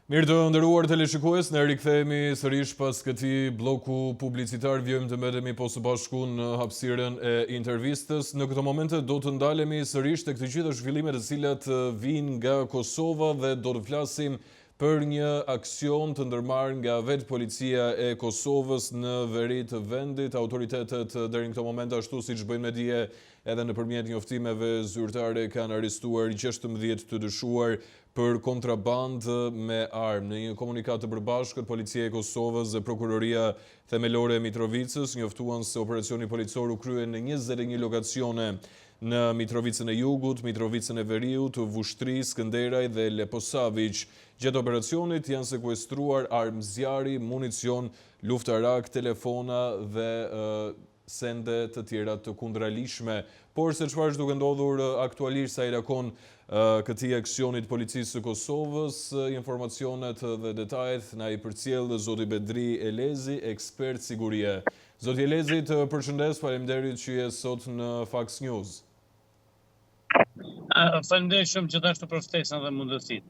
Mirë të ndëruar teleshikues, ne rikthehemi sërish pas këtij bloku publicitar, vjojmë të merremi po së bashku në hapësirën e intervistës. Në këto momente do të ndalemi sërish tek të gjitha zhvillimet të cilat vijnë nga Kosova dhe do të flasim për një aksion të ndërmarrë nga vetë policia e Kosovës në veri të vendit. Autoritetet deri në këto moment, ashtu siç bëjnë me dije edhe nëpërmjet njoftimeve zyrtare, kanë arrestuar 16 të dyshuar për kontrabandë me armë. Në një komunikat të përbashkët, policia e Kosovës dhe prokuroria themelore e Mitrovicës njoftuan se operacioni policor u krye në 21 lokacione në Mitrovicën e Jugut, Mitrovicën e Veriut, Vushtri, Skënderaj dhe Leposavić. Gjatë operacionit janë sekuestruar armë zjarri, municion, luftarak, telefona dhe sende të tjera të kundralishme. Por se çfarë është duke ndodhur aktualisht sa i takon këtij aksionit policisë së Kosovës, informacionet dhe detajet na i përcjell zoti Bedri Elezi, ekspert sigurie. Zoti Elezi, të përshëndes, faleminderit që je sot në Fax News. Faleminderit shumë gjithashtu për ftesën dhe mundësinë.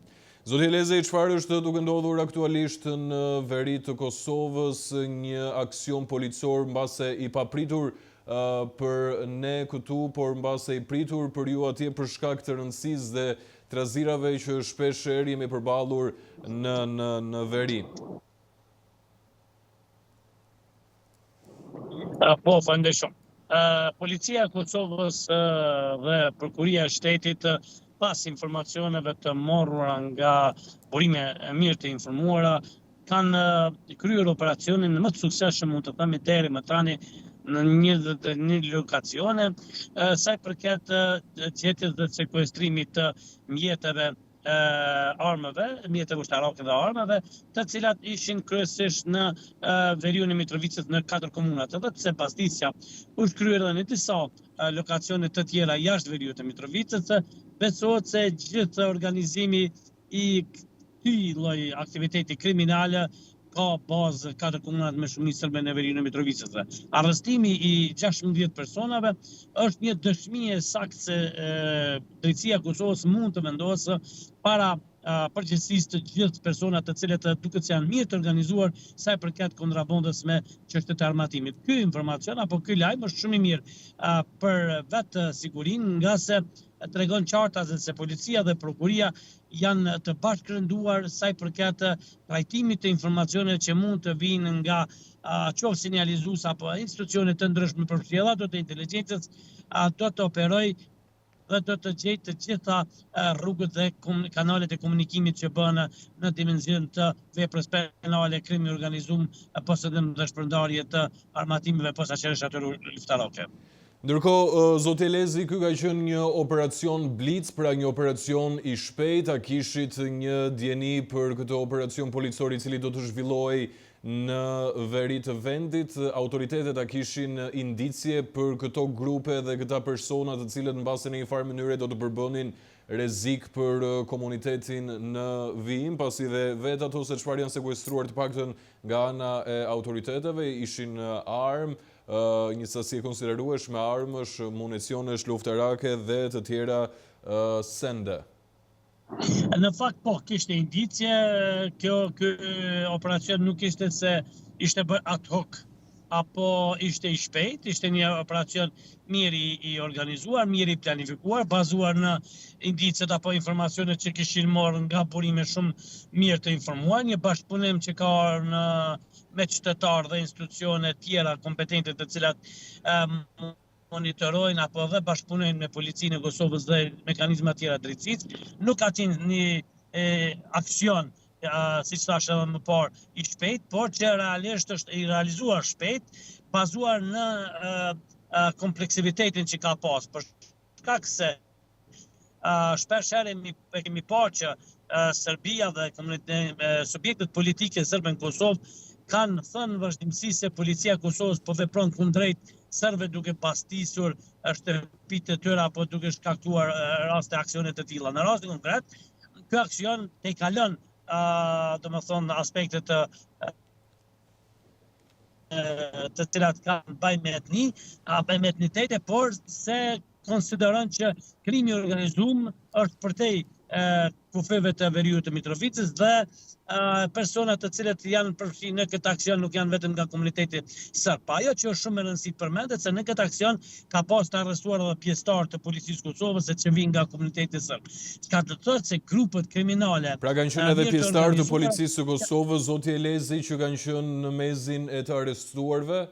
Zoti Elezi, çfarë është duke ndodhur aktualisht në veri të Kosovës, një aksion policor mbase i papritur për ne këtu, por mbase i pritur për ju atje për shkak të rëndësisë dhe trazirave që shpesh jemi përballur në veri? Po, faleminderit shumë. Policia e Kosovës dhe Prokuria e Shtetit, pas informacioneve të morura nga burime mirë të informuara, kanë kryer operacionin më të suksesshëm, mund të themi deri më tani, në 21 lokacione, sa i përket gjetjes dhe sekuestrimit të mjeteve armëve, mjeteve ushtarake dhe armëve, të cilat ishin kryesisht në veriun e Mitrovicës në 4 komunat. Edhe pse pastisja u shkryer edhe në disa lokacione të tjera jashtë veriut e Mitrovicës, besohet se gjithë organizimi i këtij lloji aktiviteti kriminale ka bazë 4 komunat me shumicë serbe në veriun e Mitrovicës. Arrestimi i 16 personave është një dëshmi e saktë se drejtësia e Kosovës mund të vendosë para përgjegjësisë të gjithë personat të cilët duket se janë mirë të organizuar sa i përket kontrabandës me çështjet e armatimit. Ky informacion apo ky lajm është shumë i mirë për vetë sigurinë, nga se tregon qarta se policia dhe prokuria janë të bashkërënduar sa i përket trajtimit të informacioneve që mund të vinë nga qoftë sinjalizues apo institucione të ndryshme përfshirë ato të inteligjencës, do të operoj dhe do të gjejë të gjitha rrugët dhe kanalet e komunikimit që bëhen në dimension të veprës penale, krimi organizuar, posedim dhe shpërndarje të armatimeve posaçërisht ato luftarake. Ndërkohë, zoti Elezi, ky ka qenë një operacion blitz, pra një operacion i shpejt. A kishit një dieni për këtë operacion policor i cili do të zhvillohej në veri të vendit? Autoritetet a kishin indicie për këto grupe dhe këta persona të cilët mbase në një farë mënyre do të përbënin rrezik për komunitetin në vijim, pasi dhe vetë ato se çfarë janë sekuestruar të paktën nga ana e autoriteteve ishin armë, një sasi e konsiderueshme armësh, municionesh luftarake dhe të tjera sende. Në fakt po, kishte indicie, ky operacion nuk ishte se ishte bërë ad hoc apo ishte i shpejt, ishte një operacion mirë i organizuar, mirë i planifikuar, bazuar në indicet apo informacionet që kishin marrë nga burime shumë mirë të informuar, një bashkëpunim që ka me qytetarë dhe institucione tjera kompetente të cilat monitorojnë apo dhe bashkëpunojnë me policinë e Kosovës dhe mekanizma tjera drejtësisë. Nuk ka qenë një aksion siç thash edhe më parë, i shpejt, por që realisht është i realizuar shpejt, bazuar në kompleksivitetin që ka pas, për shkak se shpesh herë kemi parë që Serbia dhe subjektet politike serbe në Kosovë kanë thënë vazhdimësisht se policia e Kosovës po vepron kundrejt serbëve duke pastisur shtëpitë e tyre apo duke shkaktuar raste aksione të tilla. Në rastin konkret, ky aksion te kalon domethënë aspekte të cilat kanë bëjnë me etni, bëjnë me etnitete, por se konsideron që krimi organizuar është përtej kufeve të veriut të Mitrovicës dhe personat të cilët janë përfshirë në këtë aksion nuk janë vetëm nga komuniteti serb. Ajo që është shumë e rëndësishme përmendet se në këtë aksion ka pas të arrestuar edhe pjesëtar të policisë Kosovës që vinë nga komuniteti serb. Ka të thotë se grupet kriminale. Pra kanë qenë edhe pjesëtar të policisë së Kosovës, zoti Elezi, që kanë qenë në mezin e të arrestuarve?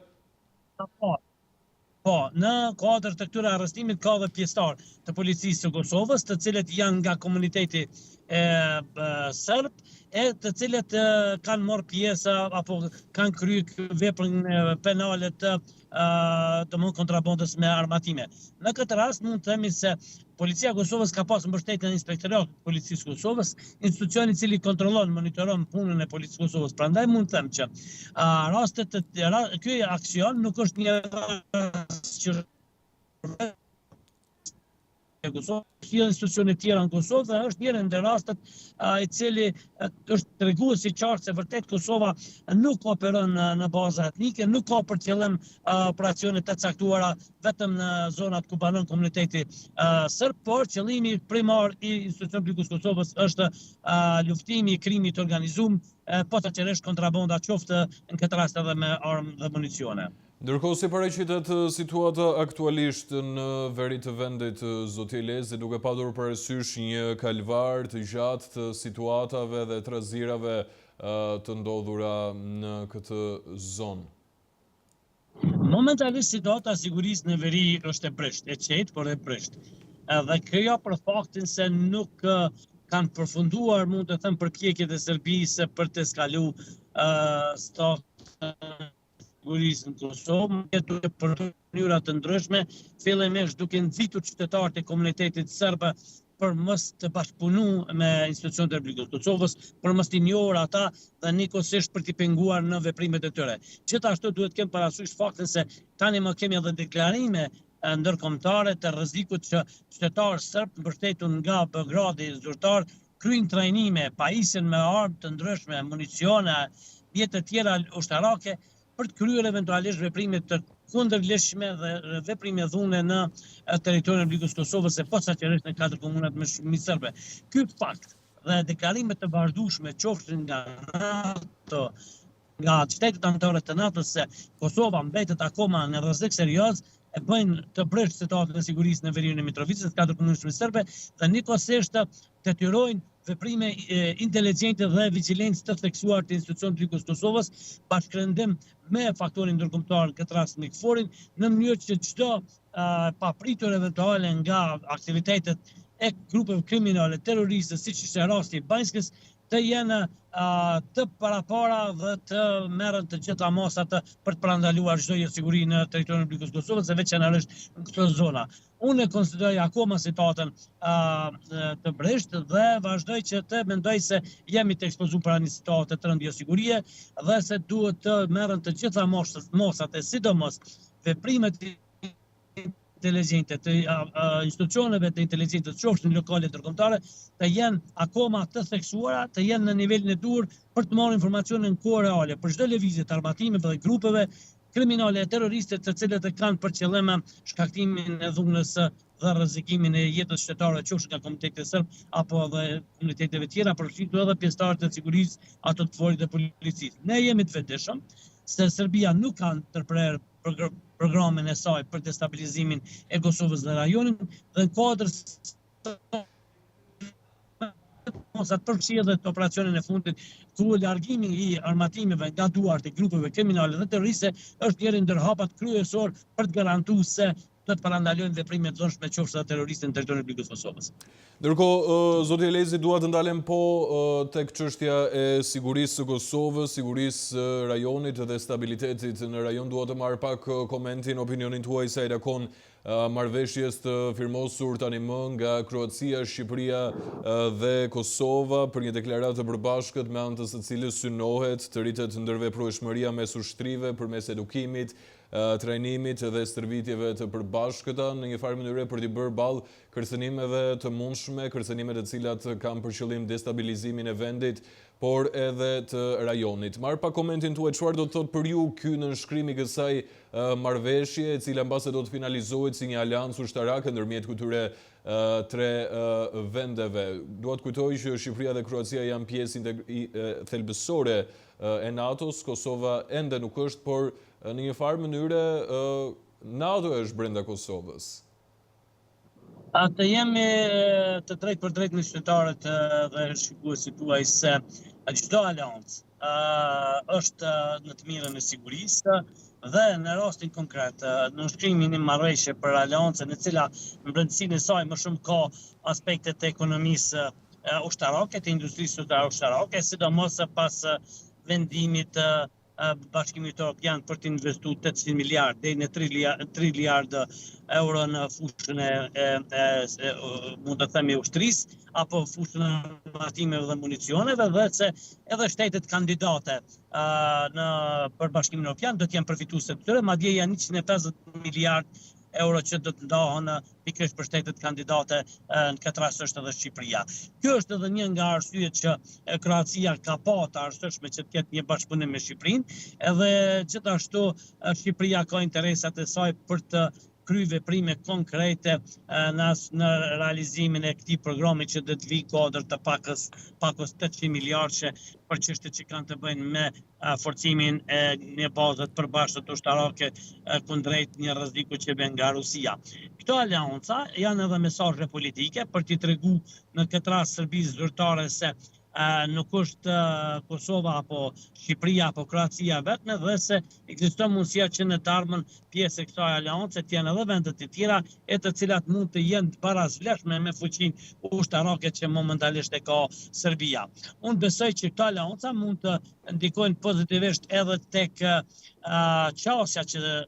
Po, në kuadër të këtyre arrestimit ka dhe pjesëtar të policisë së Kosovës, të cilët janë nga komuniteti serb, e të cilët kanë marrë pjesë apo kanë kryer veprën penale të kontrabandës me armatime. Në këtë rast mund të themi se Policia e Kosovës ka pasur mbështetjen e Inspektoratit të Policisë Kosovës, institucioni i cili kontrollon, monitoron punën e Policisë Kosovës. Prandaj mund të them që ky aksion nuk është një rast që institucione tjera në Kosovë dhe është njëri ndër rastet i cili është treguesi qartë se vërtet Kosova nuk operon në baza etnike, nuk ka për qëllim operacione të caktuara vetëm në zonat ku banon komuniteti serb, por qëllimi primar i institucionit publik të Kosovës është luftimi i krimit të organizuar, posaçërisht kontrabanda qoftë në këtë rast edhe me armë dhe municione. Ndërkohë, si paraqitet situata aktualisht në veri të vendit, zoti Elezi, duke padur parasysh një kalvar të gjatë të situatave dhe të rrezikave të ndodhura në këtë zonë? Momentalisht situata e sigurisë në veri është e prishtë, e qetë, por e prishtë. Dhe kjo për faktin se nuk kanë përfunduar, mund të them, përpjekjet e Serbisë për të skaluar statën sigurisë në Kosovë, duke për mënyra të ndryshme, fillimisht duke nxitur qytetarët e komunitetit serb për mos të bashkëpunu me institucionet e Republikës Kosovës, për mos t'i njohur ata dhe njëkohësisht për t'i penguar në veprimet e tyre. Gjithashtu duhet kem parasysh faktin se tani më kemi edhe deklarime ndërkombëtare të rrezikut që qytetarë serb mbështetur nga Beogradi zyrtar kryejnë trajnime, pajisen me armë të ndryshme, municione, mjete të tjera ushtarake për të kryer eventualisht veprime të kundërligjshme dhe veprime dhune në territorin e Republikës Kosovës e posaçërisht në 4 komunat me shumicë serbe. Ky fakt dhe deklarimet të vazhdueshme qofshin nga NATO, nga shtetet anëtare të NATO-s se Kosova mbetet akoma në rrezik serioz, e bëjnë të prishtë situatën e sigurisë në veriun e Mitrovicës, 4 komunat serbe, dhe njëkohësisht detyrojnë veprime inteligjente dhe vigjilencë të theksuar të institucionit të Republikës Kosovës, bashkërendim me faktorin ndërkombëtar, këtë rast me KFOR-in, në mënyrë që çdo papritur eventuale nga aktivitetet e grupeve kriminale terroriste, siç ishte rasti i Banjskës, të jenë të parapara dhe të merren të gjitha masat për të parandaluar çdo siguri në territorin e Republikës Kosovës, e veçanërisht në këtë zona. Unë e konsideroj akoma situatën të breshtë dhe vazhdoj që të mendoj se jemi të ekspozuar para një situate të rëndë sigurie dhe se duhet të merren të gjitha mosat e sidomos veprimet inteligjente të institucioneve të inteligjente të qofshin lokale ndërkombëtare të jenë akoma të theksuara, të jenë në nivelin e duhur për të marrë informacione në kohë reale për çdo lëvizje të armatimeve dhe grupeve kriminale e terroriste të cilët e kanë për qëllim shkaktimin e dhunës dhe rrezikimin e jetës shtetare qofshin nga komuniteti serb apo edhe komuniteteve tjera, përfshirë edhe pjesëtarët e sigurisë, ato të fortë të policisë. Ne jemi të vetëdijshëm se Serbia nuk ka ndërprerë programin e saj për destabilizimin e Kosovës dhe rajonin dhe në kuadër sa të përfshirë dhe të operacionin e fundit ku largimi i armatimeve nga duart e grupeve kriminale dhe terroriste është njëri ndër hapat kryesor për të garantuar se do të parandalojnë veprime të dhunshme qofshin terroristë në territorin e Republikës Kosovës. Ndërkohë, zoti Elezi, dua të ndalem tek çështja e sigurisë së Kosovës, sigurisë rajonit dhe stabilitetit në rajon. Dua të marr pak komentin, opinionin tuaj sa i takon marrëveshjes të firmosur tani më nga Kroacia, Shqipëria dhe Kosova për një deklaratë të përbashkët me anë të së cilës synohet të rritet ndërveprueshmëria mes ushtrive përmes edukimit, trajnimit dhe stërvitjeve të përbashkëta në një farë mënyrë për t'i bërë balë kërcënimeve të mundshme, kërcënime të cilat kanë për qëllim destabilizimin e vendit, por edhe të rajonit. Marr pa komentin tuaj, çfarë do të thotë për ju ky nënshkrim i kësaj marrëveshje, e cila mbase do të finalizohet si një aleancë ushtarake ndërmjet këtyre tre vendeve. Dua të kujtoj që Shqipëria dhe Kroacia janë pjesë thelbësore e NATO-s, Kosova ende nuk është, por në një farë mënyre NATO është brenda Kosovës. Atë jemi të drejt për drejt me qytetarët dhe shikuesit tuaj se çdo aleancë është në të mirën e sigurisë dhe në rastin konkret në nënshkrimin e marrëveshje për aleancën e cila në brendësinë e saj më shumë ka aspektet e ekonomisë ushtarake, të industrisë ushtarake, sidomos pas vendimit Bashkimit Evropian për të investuar 800 miliardë deri në 3 miliardë euro në fushën mund të themi ushtrisë apo fushën e armatimeve dhe municioneve, dhe se edhe shtetet kandidate për Bashkimin Evropian do të jenë përfituese të tyre, madje janë 150 miliardë euro që do të ndahen pikërisht për shtetet kandidate, në këtë rast është edhe Shqipëria. Kjo është edhe një nga arsyet që Kroacia ka pa të arsyeshme që të ketë një bashkëpunim me Shqipërinë, edhe gjithashtu Shqipëria ka interesat e saj për të kryer veprime konkrete në realizimin e këtij programi që do të vijë kodër të pakës 800 miliardë për çështjet që kanë të bëjnë me forcimin e një bazat përbashkët ushtarake kundrejt një rreziku që vjen nga Rusia. Këto aleanca janë edhe mesazhe politike për t'i treguar në këtë rast Serbisë zyrtare se nuk është Kosova apo Shqipëria apo Kroacia vetëm, dhe se ekziston mundësia që në të ardhmen pjesë e kësaj aleance të jenë edhe vendet e tjera e të cilat mund të jenë të barazvlefshme me fuqinë ushtarake që momentalisht e ka Serbia. Unë besoj që këto aleanca mund të ndikojnë pozitivisht edhe tek qasja që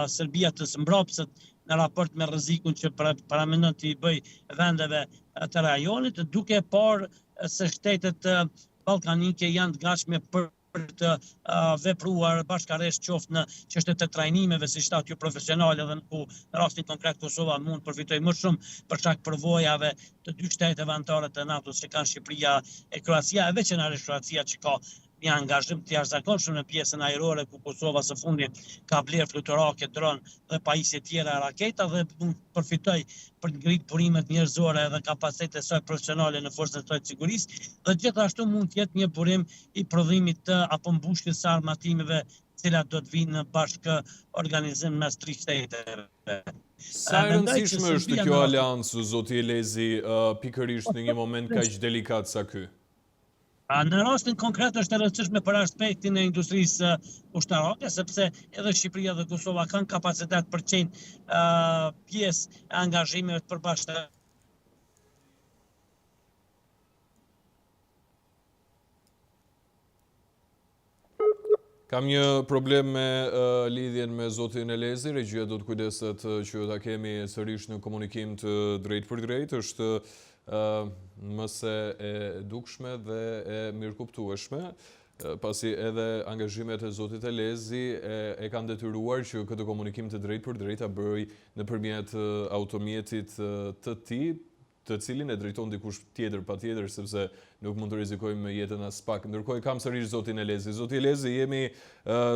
Serbia të mbrapsët në raport me rrezikun që paramendon të i bëj vendeve të rajonit, duke parë se shtetet ballkanike janë të gatshme për të vepruar bashkërisht qoftë në çështjet e trajnimeve, siç thatë ju profesionale, dhe ku në rastin konkret Kosova mund përfitojë më shumë për shkak përvojave të dy shteteve anëtare të NATO-s që kanë Shqipëria e Kroacia, e veçanërisht Kroacia që ka një angazhim të jashtëzakonshëm në pjesën ajrore, ku Kosova së fundi ka blerë fluturake, dron dhe pajisje tjera raketa dhe mund përfitoj për të ngritur burimet njerëzore dhe kapacitetet e saj profesionale në forcat e saj të sigurisë, dhe gjithashtu mund të jetë një burim i prodhimit apo mbushjes së armatimeve, të cilat do të vinë në bashkë organizim mes 3 shteteve. Sa e rëndësishme është kjo aleancë, zoti Elezi, pikërisht në një moment kaq delikat sa ky? Në rastin konkret është e rëndësishme për aspektin e industrisë ushtarake, sepse edhe Shqipëria dhe Kosova kanë kapacitet për të qenë pjesë e angazhimeve të përbashkëta. Kam një problem me lidhjen me zotin Elezi, regjia do të kujdeset që ta kemi sërish në komunikim të drejt për drejt, është mëse e dukshme dhe e mirëkuptueshme, pasi edhe angazhimet e zotit Elezi e kanë detyruar që këtë komunikim të drejt për drejt a bëj nëpërmjet automjetit të tij, të cilin e drejton dikush tjetër patjetër, sepse nuk mund të rrezikojmë me jetën as pak. Ndërkohë kam sërish zotin Elezi. Zoti Elezi, jemi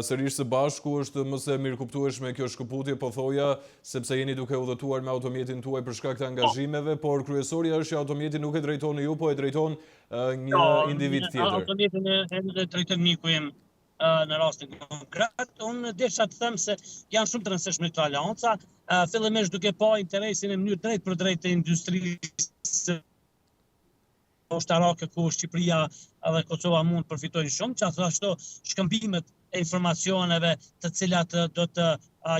sërish së bashku, është më së mirëkuptueshme kjo shkëputje, po thoja, sepse jeni duke udhëtuar me automjetin tuaj për shkak të angazhimeve, por kryesorja është që automjeti nuk e drejton ju, po e drejton një individ tjetër. Automjetin e drejton miku im në rastin konkret. Unë desha të them se janë shumë të rëndësishme këto aleanca, fillimisht duke pa interesin e mënyrë drejt për drejt të industrisë ushtarake, ku Shqipëria dhe Kosova mund përfitojnë shumë, që ashtu shkëmbimet e informacioneve të cilat do të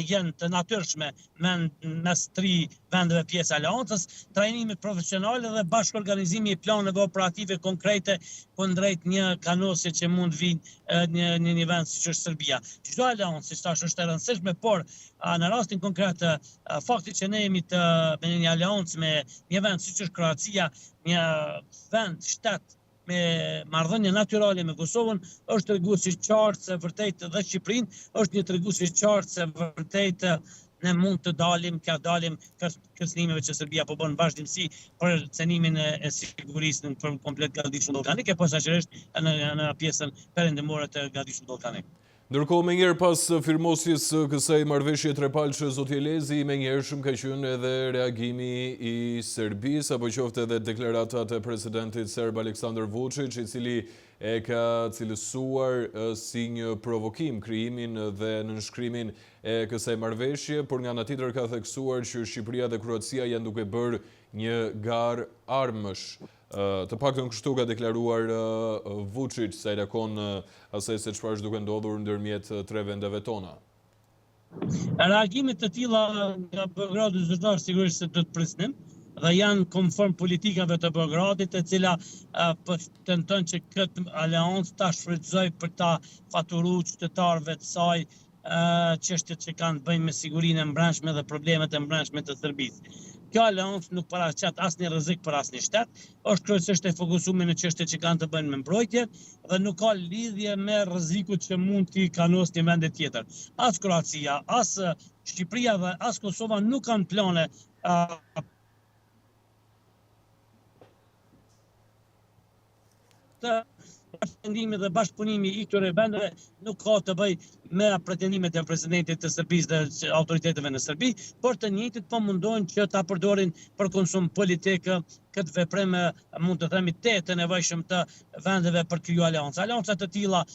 jenë të natyrshme mes 3 vendeve pjesë aleancës, trajnimit profesionale dhe bashkëorganizimi i planeve operative konkrete kundrejt një kanose që mund vinë në një vend siç është Serbia. Çdo aleancë, siç thash, është e rëndësishme, por në rastin konkret fakti që ne jemi me një aleancë me një vend siç është Kroacia, një vend shtet me marrëdhënie natyrale me Kosovën, është tregues i qartë se vërtet dhe Shqipërinë është një tregues i qartë se vërtet ne mund të dalim kërcënimeve që Serbia po bën vazhdimsi për cenimin e sigurisë në komplet Gradishun Ballkanik, e posaçërisht në pjesën perëndimore të Gradishut Ballkanik. Ndërkohë, menjëherë pas firmosjes kësaj marrëveshje trepalçe, zoti Elezi, menjëhershëm ka qenë edhe reagimi i Serbisë, apo qoftë edhe deklaratat e presidentit serb Aleksandar Vučić, i cili e ka cilësuar si një provokim krijimin dhe nënshkrimin e kësaj marrëveshje, por nga ana tjetër ka theksuar që Shqipëria dhe Kroacia janë duke bërë një garë armësh. Të paktën kështu ka deklaruar Vučić sa i takon asaj se çfarë është duke ndodhur ndërmjet tre vendeve tona. Reagimet të tilla nga Beogradi zyrtar sigurisht se do të prisnim dhe janë konform politikave të Beogradit, e cila tenton që këtë aleancë ta shfrytëzoj për ta faturuar qytetarëve të saj çështjet që kanë të bëjnë me sigurinë e brendshme dhe problemet e brendshme të Serbisë. Kjo aleancë nuk paraqet asnjë rrezik për asnjë shtet, është kryesisht e fokusuar në çështjet që kanë të bëjnë me mbrojtje dhe nuk ka lidhje me rrezikut që mund t'i kanos një vend tjetër. As Kroacia, as Shqipëria dhe as Kosova nuk kanë plane pretendimi dhe bashkëpunimi i këtyre vendeve nuk ka të bëj me pretendimet e presidentit të Serbisë dhe autoriteteve në Serbi, por të njëjtit po mundojnë që ta përdorin për konsum politik këtë veprim, mund të themi, të nevojshëm të vendeve për kriju aleanca. Aleanca të tilla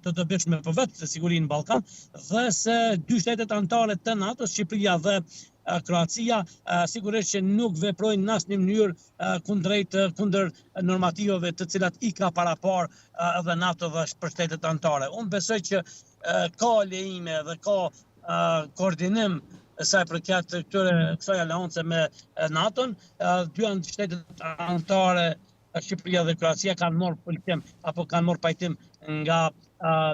të dobishme për vetë të sigurinë në Ballkan dhe se dy shtetet anëtare të NATO, Shqipëria dhe Kroacia, sigurisht që nuk veprojnë në asnjë mënyrë kundër normativave të cilat i ka parapar edhe NATO dhe për shtetet anëtare. Unë besoj që ka lejime dhe ka koordinim sa i përket kësaj aleance me NATO-n. Dy shtetet anëtare, Shqipëria dhe Kroacia, kanë marrë pëlqim apo kanë marrë pajtim nga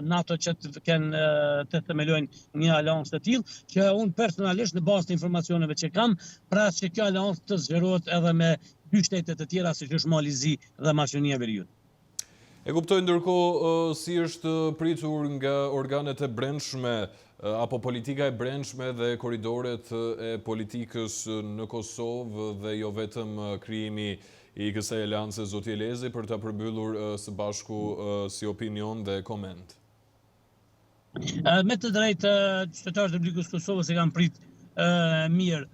NATO që të themelojnë një aleancë të tillë, që unë personalisht në bazë të informacioneve që kam, pra që kjo aleancë të zgjerohet edhe me dy shtete të tjera siç është Mali Zi dhe Maqedonia e Veriut. E kuptoj ndërkohë si është pritur nga organet e brendshme apo politika e brendshme dhe korridoret e politikës në Kosovë dhe jo vetëm krijimi i kësaj aleance, zoti Elezi, për ta përmbyllur së bashku si opinion dhe koment. Me të drejtë, qytetarët e Republikës Kosovës e kanë prit mirë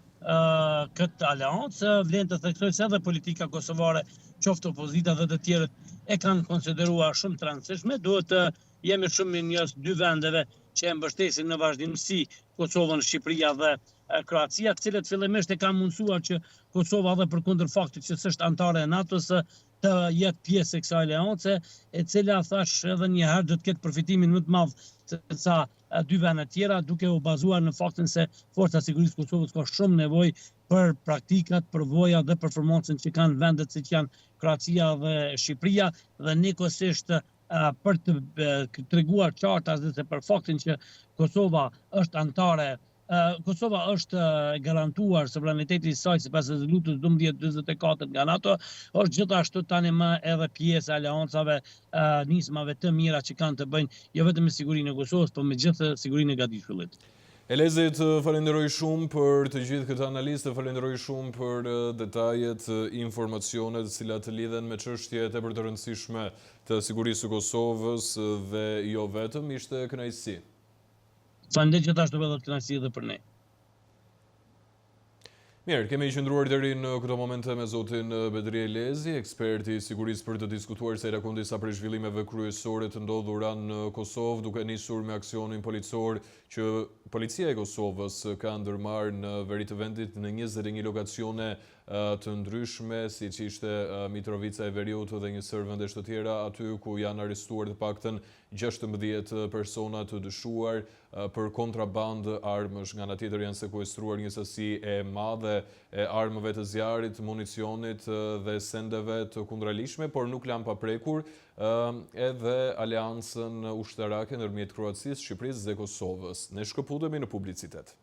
këtë aleancë, vlen të theksoj se edhe politika kosovare, qoftë opozita dhe të tjerët, e kanë konsideruar shumë të rëndësishme. Duhet të jemi shumë mirënjohës dy vendeve që e mbështesin në vazhdimsi Kosovën, Shqipëria dhe Kroacia, të cilët fillimisht e kanë mundësuar që Kosova dhe përkundër faktit që s'është anëtare e NATO-s të jetë pjesë e kësaj aleance, e cila thash edhe një herë do të ketë përfitimin më të madh se sa dy vende tjera, duke u bazuar në faktin se Forca e Sigurisë Kosovës ka shumë nevojë për praktikat, përvoja dhe performancën që kanë vendet siç janë Kroacia dhe Shqipëria, dhe njëkohësisht për të treguar qartë as dhe për faktin që Kosova është anëtare. Kosova është garantuar sovraniteti i saj sipas rezolutës 1244 nga NATO, është gjithashtu tani më edhe pjesë e aleancave, nismave të mira që kanë të bëjnë jo vetëm me sigurinë e Kosovës, por me gjithë sigurinë e gatishmëllit. Elezi, të falenderoj shumë për të gjithë këtë analizë, të falenderoj shumë për detajet, informacionet cilat lidhen me çështjet e të rëndësishme të sigurisë së Kosovës dhe jo vetëm, ishte kënaqësi. Faleminderit gjithashtu edhe kënaqësi edhe për ne. Mirë, kemi qëndruar deri në këto momente me zotin Bedri Elezi, eksperti i sigurisë, për të diskutuar se i takon disa prej zhvillimeve kryesore të ndodhura në Kosovë, duke nisur me aksionin policor që policia e Kosovës ka ndërmarrë në veri të vendit në 21 lokacione të ndryshme, siç ishte Mitrovica e Veriut dhe një sër vendesh të tjera, aty ku janë arrestuar të paktën 16 persona të dyshuar për kontrabandë armësh. Nga ana tjetër janë sekuestruar një sasi e madhe e armëve të zjarrit, municionit dhe sendeve të kundralishme, por nuk lanë paprekur edhe aleancën ushtarake ndërmjet Kroacisë, Shqipërisë dhe Kosovës. Ne shkëputemi në publicitet.